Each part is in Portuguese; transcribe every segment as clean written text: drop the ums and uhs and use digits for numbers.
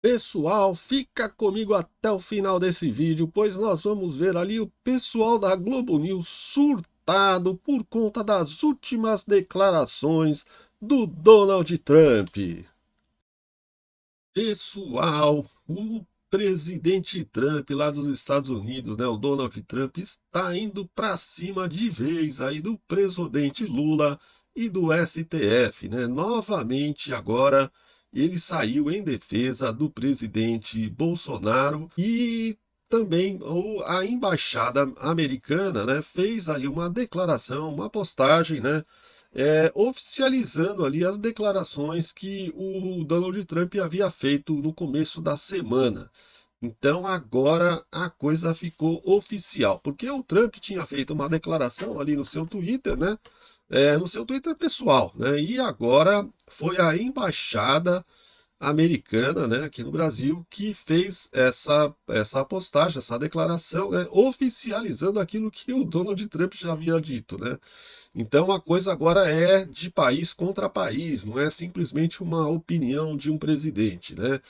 Pessoal, fica comigo até o final desse vídeo, pois nós vamos ver ali o pessoal da Globo News surtado por conta das últimas declarações do Donald Trump. Pessoal, o presidente Trump lá dos Estados Unidos, né, o Donald Trump, está indo para cima de vez aí do presidente Lula e do STF, né? Novamente agora ele saiu em defesa do presidente Bolsonaro e também a embaixada americana, né, fez aí uma declaração, uma postagem, né, oficializando ali as declarações que o Donald Trump havia feito no começo da semana. Então agora a coisa ficou oficial, porque o Trump tinha feito uma declaração ali no seu Twitter, né? No seu Twitter pessoal, né? E agora foi a embaixada americana, né, aqui no Brasil, que fez essa postagem, essa declaração, né, oficializando aquilo que o Donald Trump já havia dito, né? Então a coisa agora é de país contra país, não é simplesmente uma opinião de um presidente, né?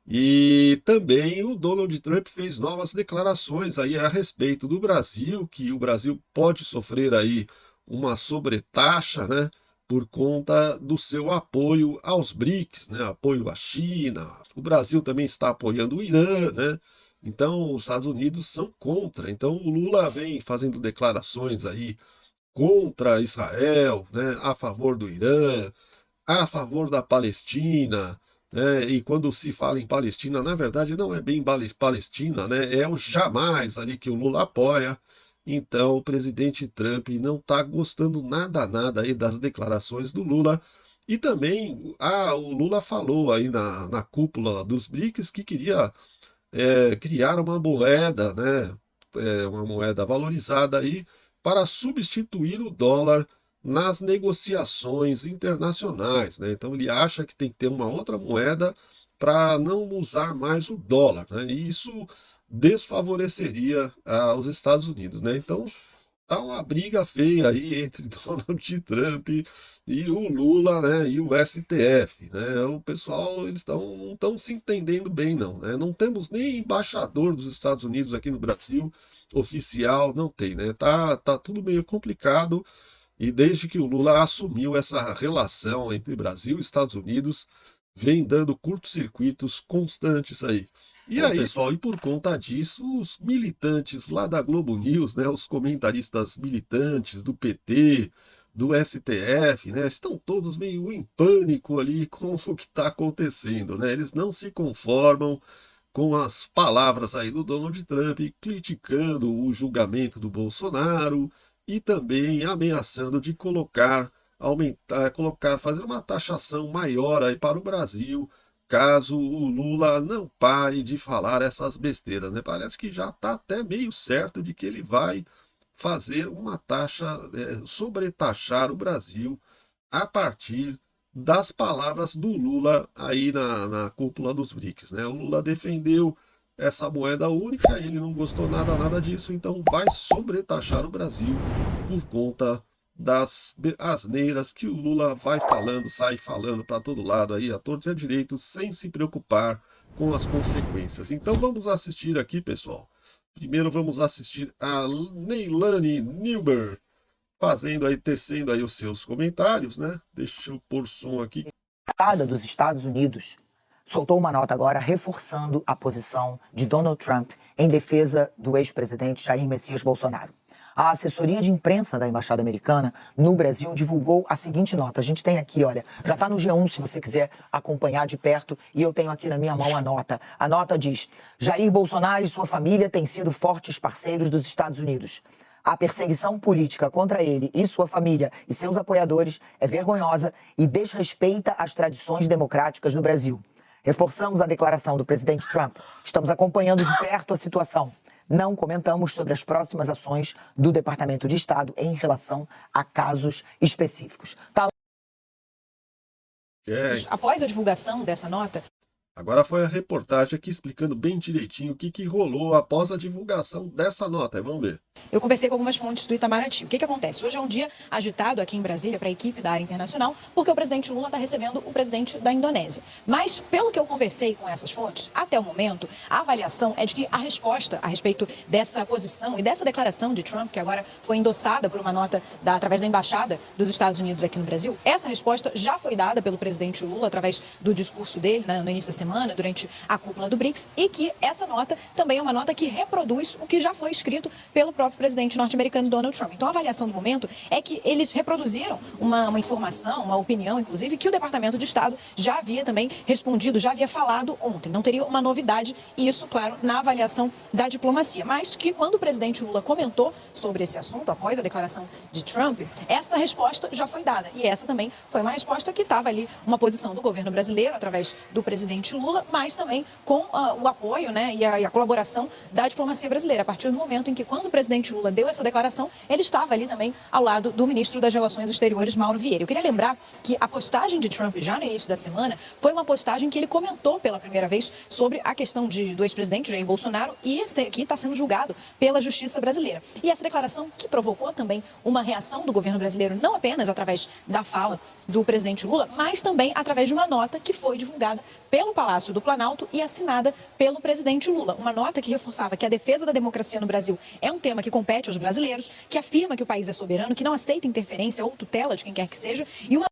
E também o Donald Trump fez novas declarações aí a respeito do Brasil, que o Brasil pode sofrer aí uma sobretaxa, né, por conta do seu apoio aos BRICS, né, apoio à China. O Brasil também está apoiando o Irã, né? Então os Estados Unidos são contra. Então o Lula vem fazendo declarações aí contra Israel, né, a favor do Irã, a favor da Palestina, né, e quando se fala em Palestina, na verdade não é bem Palestina, né, é o jamais ali que o Lula apoia. Então o presidente Trump não está gostando nada aí das declarações do Lula. E também o Lula falou aí na cúpula dos BRICS que queria criar uma moeda, né, uma moeda valorizada aí para substituir o dólar nas negociações internacionais, né? Então ele acha que tem que ter uma outra moeda para não usar mais o dólar, né? E isso desfavoreceria os Estados Unidos, né? Então tá uma briga feia aí entre Donald Trump e o Lula, né, e o STF, né? O pessoal, eles não estão se entendendo bem, não, né? Não temos nem embaixador dos Estados Unidos aqui no Brasil, oficial, não tem, né? Tá tudo meio complicado e desde que o Lula assumiu essa relação entre Brasil e Estados Unidos, vem dando curtos-circuitos constantes aí. E aí, pessoal, e por conta disso, os militantes lá da Globo News, né, os comentaristas militantes do PT, do STF, né, estão todos meio em pânico ali com o que está acontecendo, né? Eles não se conformam com as palavras aí do Donald Trump, criticando o julgamento do Bolsonaro e também ameaçando de fazer uma taxação maior aí para o Brasil, caso o Lula não pare de falar essas besteiras, né? Parece que já está até meio certo de que ele vai fazer uma taxa, sobretaxar o Brasil a partir das palavras do Lula aí na cúpula dos BRICS, né? O Lula defendeu essa moeda única, ele não gostou nada disso, então vai sobretaxar o Brasil por conta das asneiras que o Lula vai falando, sai falando para todo lado aí, a torto e a direito, sem se preocupar com as consequências. Então vamos assistir aqui, pessoal. Primeiro vamos assistir a Neilane Nilber fazendo aí, tecendo aí os seus comentários, né? Deixa eu pôr som aqui. Dos Estados Unidos soltou uma nota agora reforçando a posição de Donald Trump em defesa do ex-presidente Jair Messias Bolsonaro. A assessoria de imprensa da Embaixada Americana no Brasil divulgou a seguinte nota. A gente tem aqui, olha, já está no G1 se você quiser acompanhar de perto, e eu tenho aqui na minha mão a nota. A nota diz: Jair Bolsonaro e sua família têm sido fortes parceiros dos Estados Unidos. A perseguição política contra ele e sua família e seus apoiadores é vergonhosa e desrespeita as tradições democráticas do Brasil. Reforçamos a declaração do presidente Trump. Estamos acompanhando de perto a situação. Não comentamos sobre as próximas ações do Departamento de Estado em relação a casos específicos. Após a divulgação dessa nota, Agora foi a reportagem aqui explicando bem direitinho o que rolou após a divulgação dessa nota. Vamos ver. Eu conversei com algumas fontes do Itamaraty. O que acontece? Hoje é um dia agitado aqui em Brasília para a equipe da área internacional, porque o presidente Lula está recebendo o presidente da Indonésia. Mas, pelo que eu conversei com essas fontes, até o momento, a avaliação é de que a resposta a respeito dessa posição e dessa declaração de Trump, que agora foi endossada por uma nota através da Embaixada dos Estados Unidos aqui no Brasil, essa resposta já foi dada pelo presidente Lula através do discurso dele, né, no início da semana, durante a cúpula do BRICS, e que essa nota também é uma nota que reproduz o que já foi escrito pelo próprio presidente norte-americano Donald Trump. Então, a avaliação do momento é que eles reproduziram uma informação, uma opinião, inclusive, que o Departamento de Estado já havia também respondido, já havia falado ontem. Não teria uma novidade, e isso, claro, na avaliação da diplomacia. Mas que quando o presidente Lula comentou sobre esse assunto, após a declaração de Trump, essa resposta já foi dada. E essa também foi uma resposta que estava ali, uma posição do governo brasileiro, através do presidente Lula, mas também com o apoio, né, e a colaboração da diplomacia brasileira. A partir do momento em que, quando o presidente Lula deu essa declaração, ele estava ali também ao lado do ministro das Relações Exteriores, Mauro Vieira. Eu queria lembrar que a postagem de Trump, já no início da semana, foi uma postagem que ele comentou pela primeira vez sobre a questão do ex-presidente Jair Bolsonaro e que está sendo julgado pela justiça brasileira. E essa declaração que provocou também uma reação do governo brasileiro, não apenas através da fala do presidente Lula, mas também através de uma nota que foi divulgada pelo Palácio do Planalto e assinada pelo presidente Lula. Uma nota que reforçava que a defesa da democracia no Brasil é um tema que compete aos brasileiros, que afirma que o país é soberano, que não aceita interferência ou tutela de quem quer que seja, e uma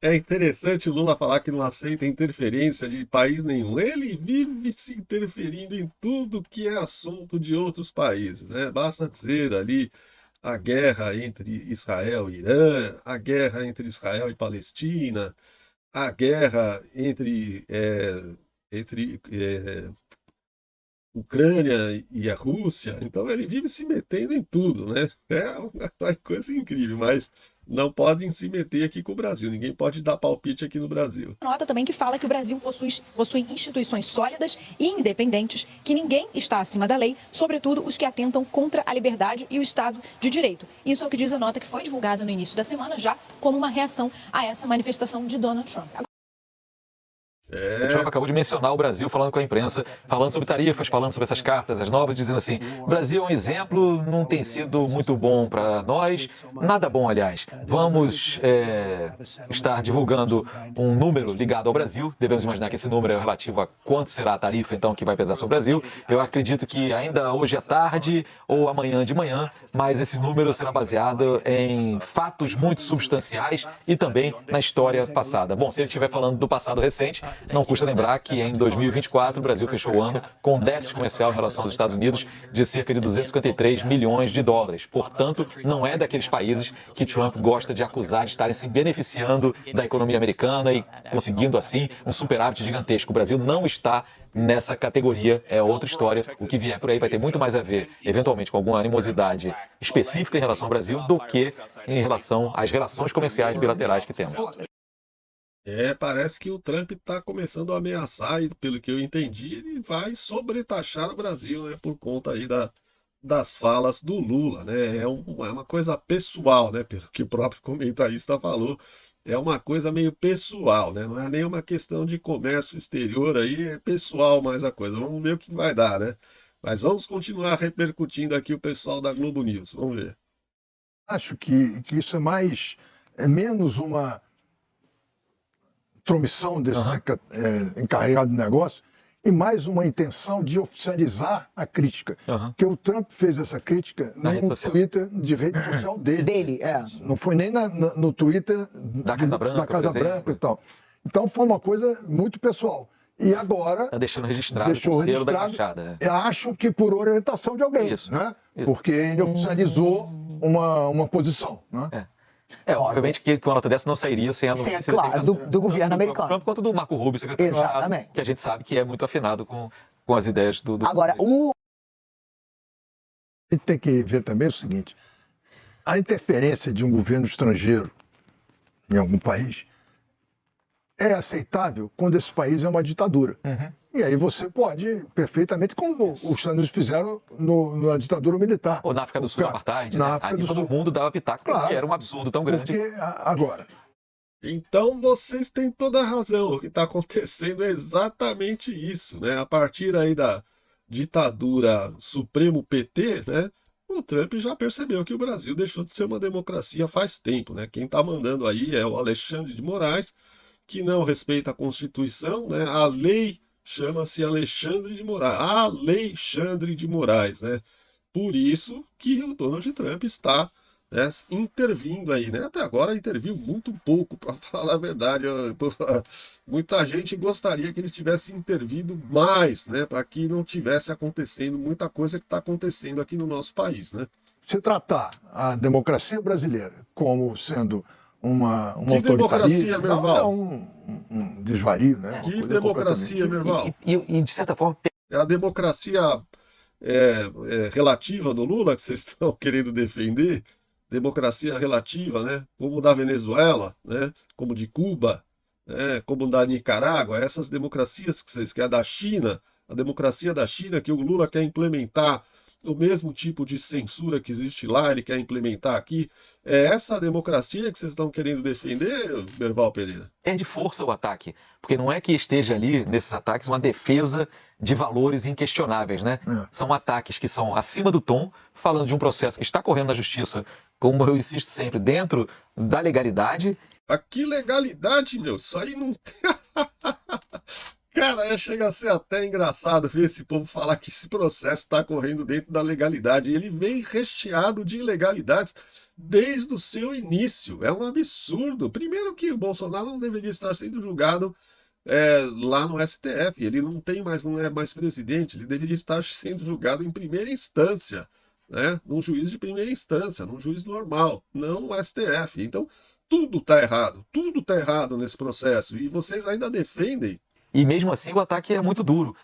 É interessante o Lula falar que não aceita interferência de país nenhum. Ele vive se interferindo em tudo que é assunto de outros países, né? Basta dizer ali a guerra entre Israel e Irã, a guerra entre Israel e Palestina, a guerra entre Ucrânia e a Rússia. Então ele vive se metendo em tudo, né? É uma coisa incrível, mas não podem se meter aqui com o Brasil. Ninguém pode dar palpite aqui no Brasil. nota também que fala que o Brasil possui instituições sólidas e independentes, que ninguém está acima da lei, sobretudo os que atentam contra a liberdade e o Estado de Direito. Isso é o que diz a nota que foi divulgada no início da semana, já como uma reação a essa manifestação de Donald Trump. O Trump acabou de mencionar o Brasil falando com a imprensa, falando sobre tarifas, falando sobre essas cartas, as novas, dizendo assim, o Brasil é um exemplo, não tem sido muito bom para nós, nada bom, aliás. Vamos estar divulgando um número ligado ao Brasil, devemos imaginar que esse número é relativo a quanto será a tarifa, então, que vai pesar sobre o Brasil. Eu acredito que ainda hoje à tarde ou amanhã de manhã, mas esse número será baseado em fatos muito substanciais e também na história passada. Bom, se ele estiver falando do passado recente, não custa lembrar que em 2024 o Brasil fechou o ano com um déficit comercial em relação aos Estados Unidos de cerca de 253 milhões de dólares. Portanto, não é daqueles países que Trump gosta de acusar de estarem se beneficiando da economia americana e conseguindo assim um superávit gigantesco. O Brasil não está nessa categoria, é outra história. O que vier por aí vai ter muito mais a ver, eventualmente, com alguma animosidade específica em relação ao Brasil do que em relação às relações comerciais bilaterais que temos. Parece que o Trump está começando a ameaçar e, pelo que eu entendi, ele vai sobretaxar o Brasil, né, por conta aí das falas do Lula, né? É uma coisa pessoal, né, pelo que o próprio comentarista falou. É uma coisa meio pessoal, né? Não é nem uma questão de comércio exterior aí, é pessoal mais a coisa. Vamos ver o que vai dar, né? Mas vamos continuar repercutindo aqui o pessoal da Globo News. Vamos ver. Acho que isso é menos uma intromissão desse encarregado de negócio e mais uma intenção de oficializar a crítica. Porque o Trump fez essa crítica no Twitter de rede social dele. Não foi nem no Twitter da Casa Branca e tal. Então foi uma coisa muito pessoal. E agora... Está deixando registrado o selo da embaixada. Acho que por orientação de alguém, né? Isso. Porque ele oficializou uma posição, né? Obviamente que uma nota dessa não sairia sem a notícia do governo americano. Trump quanto do Marco Rubio, secretário de Estado, que a gente sabe que é muito afinado com as ideias do... Agora, a gente tem que ver também o seguinte, a interferência de um governo estrangeiro em algum país é aceitável quando esse país é uma ditadura. E aí você pode, perfeitamente, como os Estados Unidos fizeram na ditadura militar. Ou na África do Sul, apartheid, né? Aí todo mundo dava pitaco, claro, porque era um absurdo tão grande. Porque, agora, Então vocês têm toda a razão. O que está acontecendo é exatamente isso, né? A partir aí da ditadura Supremo PT, né? O Trump já percebeu que o Brasil deixou de ser uma democracia faz tempo, né? Quem está mandando aí é o Alexandre de Moraes, que não respeita a Constituição, né? A lei chama-se Alexandre de Moraes, Alexandre de Moraes, né? Por isso que o Donald Trump está, né, intervindo aí, né? Até agora interviu muito pouco, para falar a verdade. Muita gente gostaria que ele tivesse intervido mais, né? Para que não tivesse acontecendo muita coisa que está acontecendo aqui no nosso país, né? Se tratar a democracia brasileira como sendo um Que democracia, autoritarismo, não, é Merval? um desvario, né? Uma Que coisa democracia, completamente. Merval? E, de certa forma, É a democracia relativa do Lula que vocês estão querendo defender? Democracia relativa, né? Como da Venezuela, né? Como de Cuba, né? Como da Nicarágua, essas democracias que vocês querem, da China, a democracia da China que o Lula quer implementar o mesmo tipo de censura que existe lá, ele quer implementar aqui. É essa democracia que vocês estão querendo defender, Berval Pereira? perde força o ataque, porque não é que esteja ali, nesses ataques, uma defesa de valores inquestionáveis, né? É. São ataques que são acima do tom, falando de um processo que está correndo na justiça, como eu insisto sempre, dentro da legalidade. Ah, que legalidade, meu! Isso aí não tem. Cara, chega a ser até engraçado ver esse povo falar que esse processo está correndo dentro da legalidade. Ele vem recheado de ilegalidades desde o seu início. É um absurdo. Primeiro que o Bolsonaro não deveria estar sendo julgado lá no STF. Ele não tem mais, não é mais presidente. Ele deveria estar sendo julgado em primeira instância, né? Num juiz de primeira instância, num juiz normal, não no STF. Então, tudo está errado nesse processo. E vocês ainda defendem. E mesmo assim o ataque é muito duro.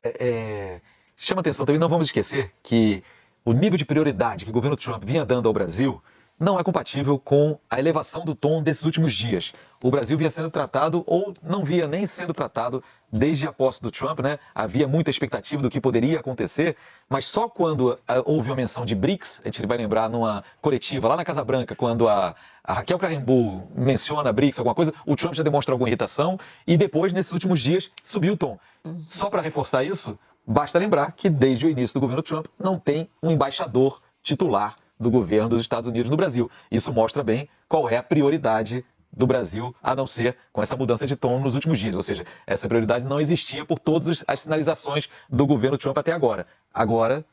Chama atenção também, não vamos esquecer que o nível de prioridade que o governo Trump vinha dando ao Brasil não é compatível com a elevação do tom desses últimos dias. O Brasil vinha sendo tratado, ou não vinha nem sendo tratado, desde a posse do Trump, né? Havia muita expectativa do que poderia acontecer, mas só quando houve uma menção de BRICS, a gente vai lembrar numa coletiva lá na Casa Branca, quando a Raquel Karrenbauer menciona BRICS, alguma coisa, o Trump já demonstra alguma irritação, e depois, nesses últimos dias, subiu o tom. Só para reforçar isso, basta lembrar que desde o início do governo Trump não tem um embaixador titular do governo dos Estados Unidos no Brasil. Isso mostra bem qual é a prioridade do Brasil, a não ser com essa mudança de tom nos últimos dias. Ou seja, essa prioridade não existia por todas as sinalizações do governo Trump até agora. Agora,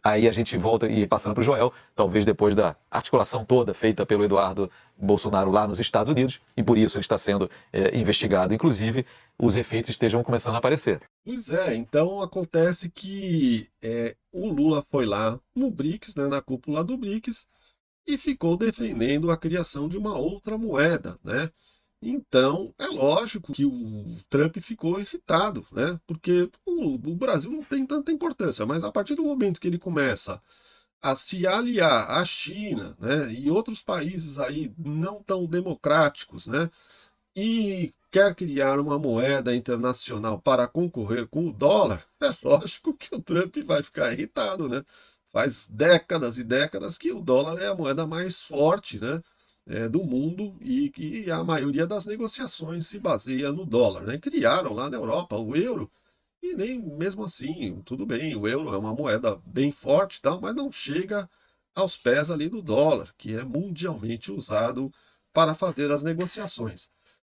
aí a gente volta e passando para o Joel, talvez depois da articulação toda feita pelo Eduardo Bolsonaro lá nos Estados Unidos, e por isso ele está sendo investigado, inclusive, os efeitos estejam começando a aparecer. Pois é, então acontece que o Lula foi lá no BRICS, né, na cúpula do BRICS, e ficou defendendo a criação de uma outra moeda, né? Então, é lógico que o Trump ficou irritado, né? Porque o Brasil não tem tanta importância, mas a partir do momento que ele começa a se aliar à China, né, e outros países aí não tão democráticos, né, e quer criar uma moeda internacional para concorrer com o dólar, é lógico que o Trump vai ficar irritado, né? Faz décadas e décadas que o dólar é a moeda mais forte, né, do mundo e que a maioria das negociações se baseia no dólar, né? Criaram lá na Europa o euro e nem mesmo assim, tudo bem, o euro é uma moeda bem forte, e tal, mas não chega aos pés ali do dólar, que é mundialmente usado para fazer as negociações.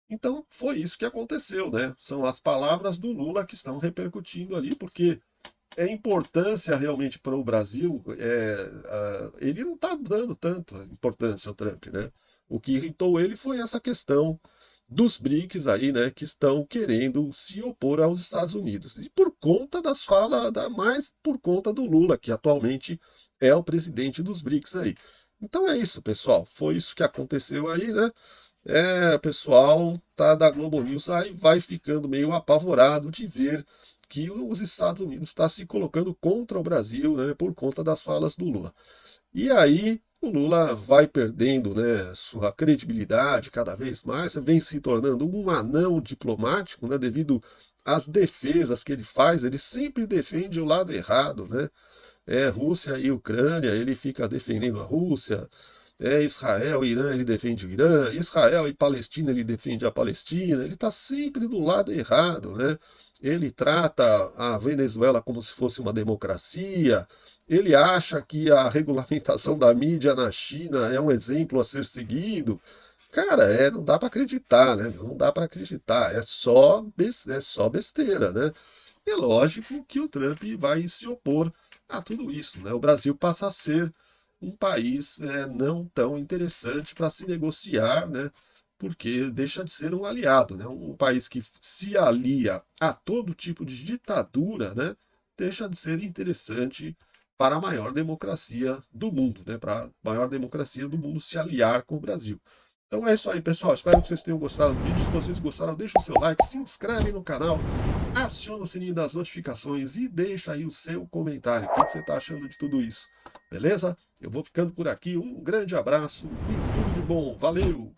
Então, foi isso que aconteceu, né? São as palavras do Lula que estão repercutindo ali, porque a importância realmente para o Brasil, ele não está dando tanta importância ao Trump, né? O que irritou ele foi essa questão dos BRICS aí, né, que estão querendo se opor aos Estados Unidos. E por conta das falas, mais por conta do Lula, que atualmente é o presidente dos BRICS aí. Então é isso, pessoal. Foi isso que aconteceu aí, né? O pessoal da Globo News aí vai ficando meio apavorado de ver que os Estados Unidos está se colocando contra o Brasil, né, por conta das falas do Lula. E aí o Lula vai perdendo, né, sua credibilidade cada vez mais, vem se tornando um anão diplomático, né, devido às defesas que ele faz, ele sempre defende o lado errado, né? Rússia e Ucrânia, ele fica defendendo a Rússia, Israel e Irã, ele defende o Irã, Israel e Palestina, ele defende a Palestina, ele está sempre do lado errado, né? Ele trata a Venezuela como se fosse uma democracia, ele acha que a regulamentação da mídia na China é um exemplo a ser seguido. Cara, não dá para acreditar, né? Não dá para acreditar, é só besteira, né? É lógico que o Trump vai se opor a tudo isso, né? O Brasil passa a ser um país não tão interessante para se negociar, né? Porque deixa de ser um aliado, né? Um país que se alia a todo tipo de ditadura, né? Deixa de ser interessante para a maior democracia do mundo, né? Para a maior democracia do mundo se aliar com o Brasil. Então é isso aí, pessoal. Espero que vocês tenham gostado do vídeo. Se vocês gostaram, deixa o seu like, se inscreve no canal, aciona o sininho das notificações e deixa aí o seu comentário. O que você está achando de tudo isso? Beleza? Eu vou ficando por aqui. Um grande abraço e tudo de bom. Valeu!